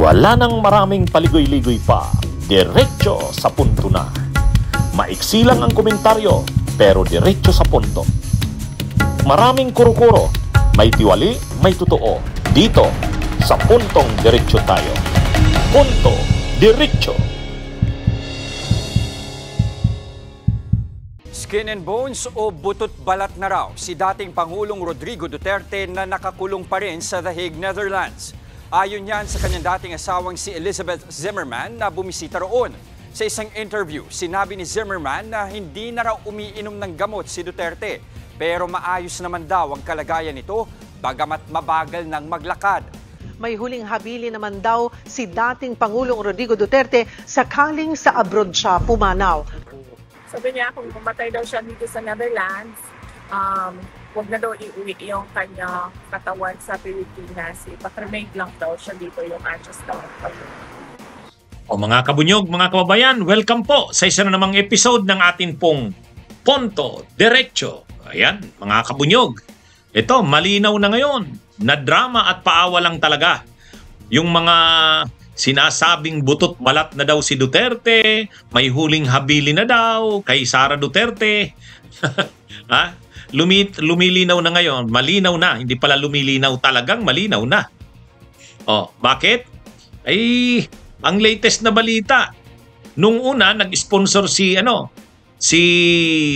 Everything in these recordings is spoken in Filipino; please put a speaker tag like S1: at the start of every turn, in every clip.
S1: Wala nang maraming paligoy-ligoy pa, diretso sa punto na. Maiksi lang ang komentaryo, pero diretso sa punto. Maraming kuro-kuro, may tiwali, may totoo. Dito, sa Puntong Diretso tayo. Punto Diretso.
S2: Skin and bones o butot balat na raw si dating Pangulong Rodrigo Duterte na nakakulong pa rin sa The Hague, Netherlands. Ayon yan sa kanyang dating asawang si Elizabeth Zimmerman na bumisita roon. Sa isang interview, sinabi ni Zimmerman na hindi na raw umiinom ng gamot si Duterte, pero maayos naman daw ang kalagayan nito bagamat mabagal ng maglakad.
S3: May huling habili naman daw si dating Pangulong Rodrigo Duterte sakaling sa abroad siya pumanaw.
S4: Sabi niya kung pumatay daw siya dito sa Netherlands, huwag na daw iuwi yung kanya katawan sa Pilipinas. Ipakremate lang daw siya dito yung ashes daw.
S5: O mga kabunyog, mga kababayan, welcome po sa isa na namang episode ng atin pong Punto Diretso. Ayan, mga kabunyog, ito malinaw na ngayon na drama at paawa lang talaga. Yung mga sinasabing butot balat na daw si Duterte, may huling habili na daw kay Sara Duterte. Ha? Lumilinaw na ngayon, malinaw na, hindi pala lumilinaw, talagang malinaw na. Oh, bakit? Ay, ang latest na balita, nung una nag-sponsor si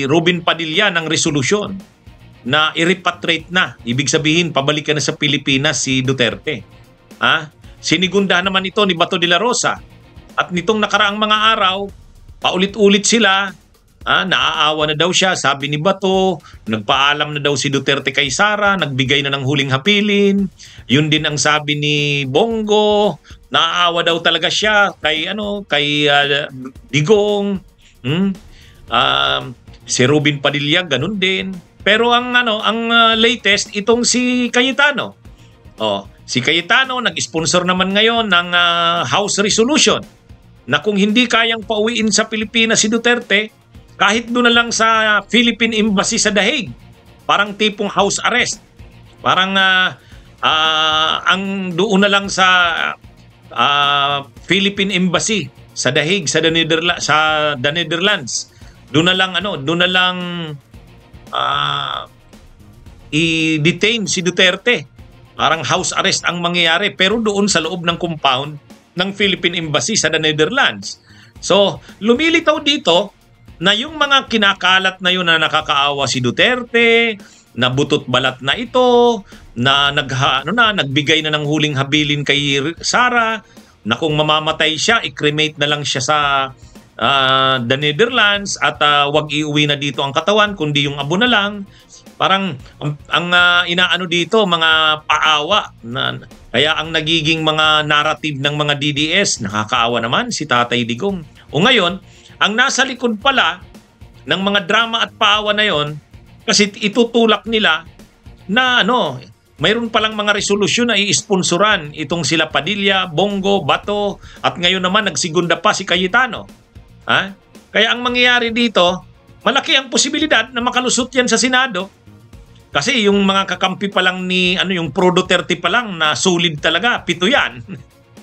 S5: Robin Padilla ng resolusyon na i-repatriate na. Ibig sabihin, pabalik na sa Pilipinas si Duterte. Sinigundahan naman ito ni Bato de la Rosa. At nitong nakaraang mga araw, paulit-ulit sila, naaawa na daw siya, sabi ni Bato, nagpaalam na daw si Duterte kay Sara, nagbigay na ng huling hapilin. Yun din ang sabi ni Bongo, naaawa daw talaga siya kay Digong. Si Robin Padilla ganun din. Pero ang latest itong si Cayetano. Si Cayetano nag-sponsor naman ngayon ng House Resolution na kung hindi kayang pauwiin sa Pilipinas si Duterte, kahit doon na lang sa Philippine Embassy sa The Hague, parang tipong house arrest. Parang ang doon na lang sa Philippine Embassy sa The Hague, sa The Netherlands. Doon na lang i-detain si Duterte. Parang house arrest ang mangyayari, pero doon sa loob ng compound ng Philippine Embassy sa The Netherlands. So, lumilitaw dito na yung mga kinakalat na yun na nakakaawa si Duterte, na butot balat na ito, na nagbigay na ng huling habilin kay Sara, na kung mamamatay siya, i-cremate na lang siya sa The Netherlands at wag iuwi na dito ang katawan kundi yung abo na lang. Parang ang inaano dito mga paawa kaya ang nagiging mga narrative ng mga DDS, nakakaawa naman si Tatay Digong. O ngayon, ang nasa likod pala ng mga drama at paawa na yon, kasi itutulak nila na mayroon palang mga resolusyon na i-sponsoran itong sila Padilla, Bongo, Bato, at ngayon naman nagsigunda pa si Cayetano. Kaya ang mangyayari dito, malaki ang posibilidad na makalusot yan sa Senado. Kasi yung mga kakampi pa lang ni yung pro Duterte pa lang na solid talaga, 7 yan.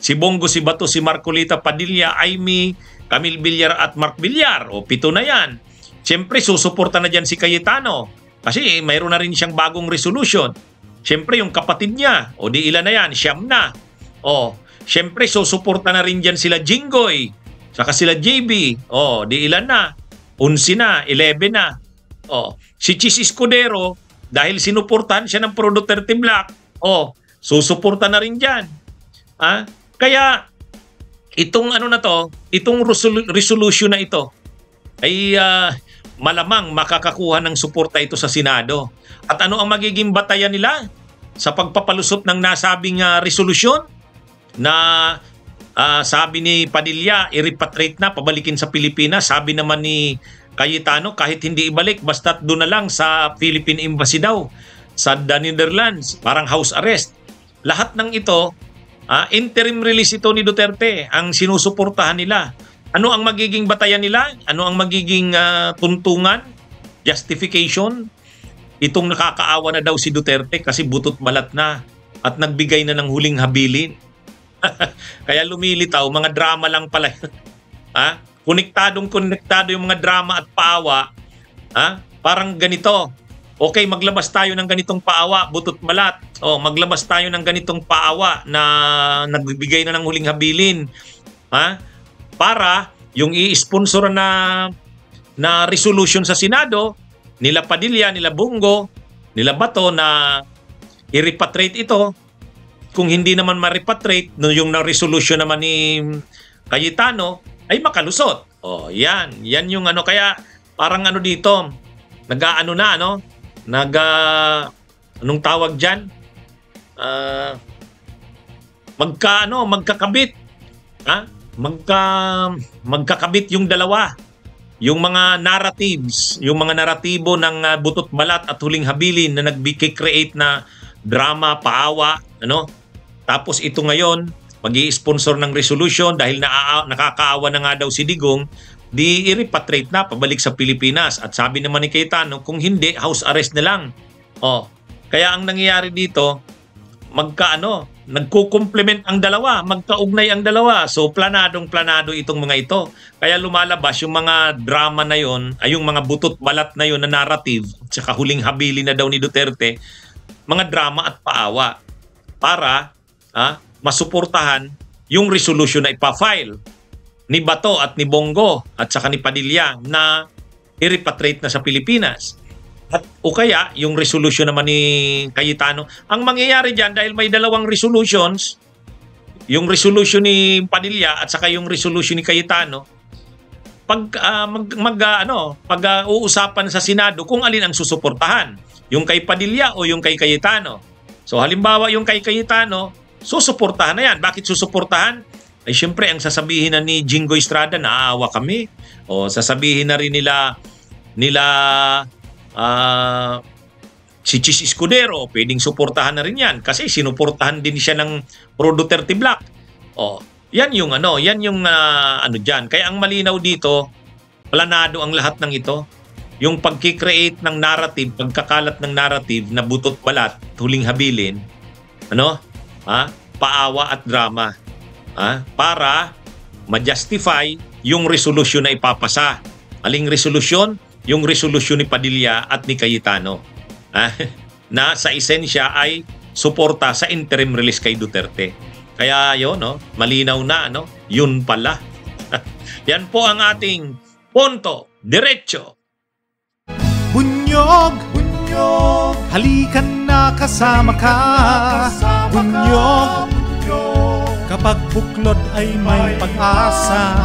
S5: Si Bongo, si Bato, si Marcolita Padilla, Amy, Camille Villar at Mark Villar. 7 na yan. Siyempre, susuporta na dyan si Cayetano. Kasi mayroon na rin siyang bagong resolution. Siyempre, yung kapatid niya, di ilan na yan, 9 na. Siyempre, susuporta na rin dyan sila Jinggoy, saka sila JB, di ilan na, 11 na, 11 na. Si Chis Escudero, dahil sinuportahan siya ng pro Duterte Black, susuporta na rin dyan. Kaya, itong itong resolution na ito, ay malamang makakakuha ng suporta ito sa Senado. At ano ang magiging batayan nila sa pagpapalusot ng nasabing resolusyon na sabi ni Padilla, i-repatriate na, pabalikin sa Pilipinas. Sabi naman ni Cayetano, kahit hindi ibalik, basta't doon na lang sa Philippine Embassy daw, sa The Netherlands, parang house arrest. Lahat ng ito, interim release ito ni Duterte, ang sinusuportahan nila. Ano ang magiging batayan nila? Ano ang magiging tuntungan? Justification? Itong nakakaawa na daw si Duterte kasi butot balat na at nagbigay na ng huling habilin. Kaya lumilitaw, mga drama lang pala. Ha? Konektado yung mga drama at paawa. Ha? Parang ganito. Okay, maglabas tayo ng ganitong paawa, butot balat. O, maglabas tayo ng ganitong paawa na nagbibigay na ng huling habilin. Ha? Para yung i-sponsor na resolution sa Senado, nila Padilla, nila Bongo, nila Bato na i-repatriate ito. Kung hindi naman ma-repatriate, yung na-resolution naman ni Cayetano, ay makalusot. O, yan yung ano. Kaya parang ano dito, nag-ano na, ano? Anong tawag dyan? Magkakabit. Ha? Magkakabit yung dalawa. Yung mga narratives, yung mga naratibo ng butot balat at huling habilin na nag-create na drama, paawa, ano? Tapos ito ngayon, mag-i-sponsor ng resolution dahil nakakaawa na nga daw si Digong, di i-repatriate na pabalik sa Pilipinas. At sabi naman ni Cayetano, kung hindi, house arrest na lang. Kaya ang nangyayari dito, nagko-complement ang dalawa, magkaugnay ang dalawa. So planadong-planado itong mga ito. Kaya lumalabas yung mga drama na yon, ay yung mga butot balat na yon na narrative, tsaka huling habili na daw ni Duterte, mga drama at paawa para masuportahan yung resolution na ipa-file ni Bato at ni Bongo at saka ni Padilla na i-repatriate na sa Pilipinas. At o kaya yung resolution naman ni Cayetano. Ang mangyayari diyan dahil may dalawang resolutions, yung resolution ni Padilla at saka yung resolution ni Cayetano, uusapan sa Senado kung alin ang susuportahan, yung kay Padilla o yung kay Cayetano. So halimbawa yung kay Cayetano, susuportahan na yan. Bakit susuportahan? Ay siyempre ang sasabihin na ni Jingo Estrada, naawa kami. O sasabihin na rin nila si Chis Escudero, pwedeng suportahan na rin yan kasi sinuportahan din siya ng Pro Duterte Black. Yan yung diyan. Kaya ang malinaw dito, planado ang lahat ng ito. Yung pagki-create ng narrative, pagkakalat ng narrative na butot balat, huling habilin, paawa at drama. Para ma-justify yung resolution na ipapasa. Aling resolution? Yung resolution ni Padilla at ni Cayetano. Na sa esensya ay suporta sa interim release kay Duterte. Kaya yun, malinaw na, yun pala. Yan po ang ating punto, diretso.
S6: Bunyog, halikan na kasama ka. Bunyog, kapag buklod ay may pag-asa.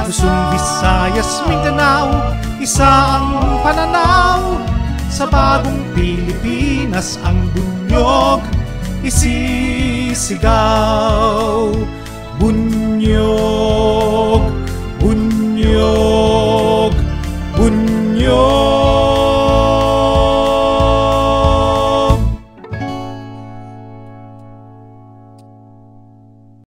S6: Luzon, Visayas, Mindanao, isa ang pananaw. Sa bagong Pilipinas ang bunyog isisigaw. Bunyog, bunyog, bunyog.